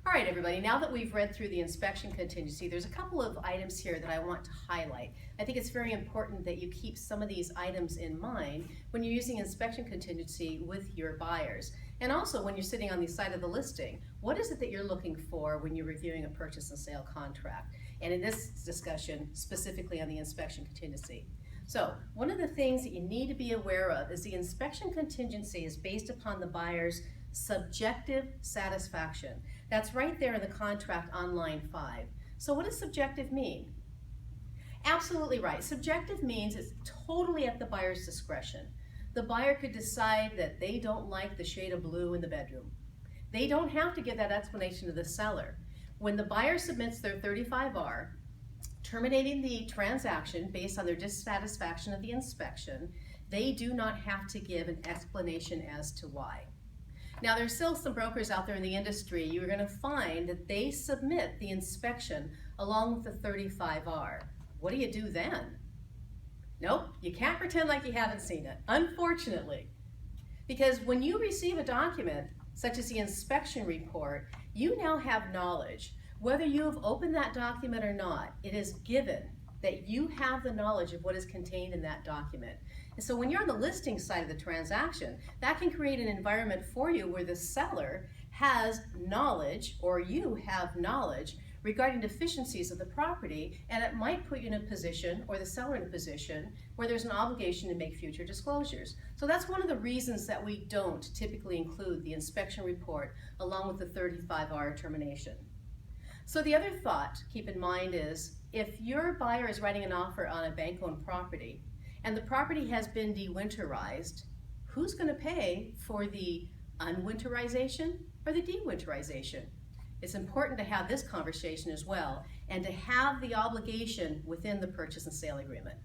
All right, everybody, now that we've read through the inspection contingency, there's a couple of items here that I want to highlight. I think it's very important that you keep some of these items in mind when you're using inspection contingency with your buyers. And also when you're sitting on the side of the listing, what is it that you're looking for when you're reviewing a purchase and sale contract? And in this discussion, specifically on the inspection contingency. So one of the things that you need to be aware of is the inspection contingency is based upon the buyer's subjective satisfaction. That's right there in the contract on line 5. So what does subjective mean? Absolutely right. Subjective means it's totally at the buyer's discretion. The buyer could decide that they don't like the shade of blue in the bedroom. They don't have to give that explanation to the seller. When the buyer submits their 35R, terminating the transaction based on their dissatisfaction of the inspection, they do not have to give an explanation as to why. Now, there's still some brokers out there in the industry, you're going to find that they submit the inspection along with the 35R. What do you do then? Nope, you can't pretend like you haven't seen it, unfortunately. Because when you receive a document, such as the inspection report, you now have knowledge. Whether you have opened that document or not, it is given that you have the knowledge of what is contained in that document. And so when you're on the listing side of the transaction, that can create an environment for you where the seller has knowledge, or you have knowledge, regarding deficiencies of the property, and it might put you in a position, or the seller in a position, where there's an obligation to make future disclosures. So that's one of the reasons that we don't typically include the inspection report along with the 35R termination. So the other thought to keep in mind is, if your buyer is writing an offer on a bank-owned property and the property has been dewinterized, who's going to pay for the unwinterization or the dewinterization? It's important to have this conversation as well and to have the obligation within the purchase and sale agreement.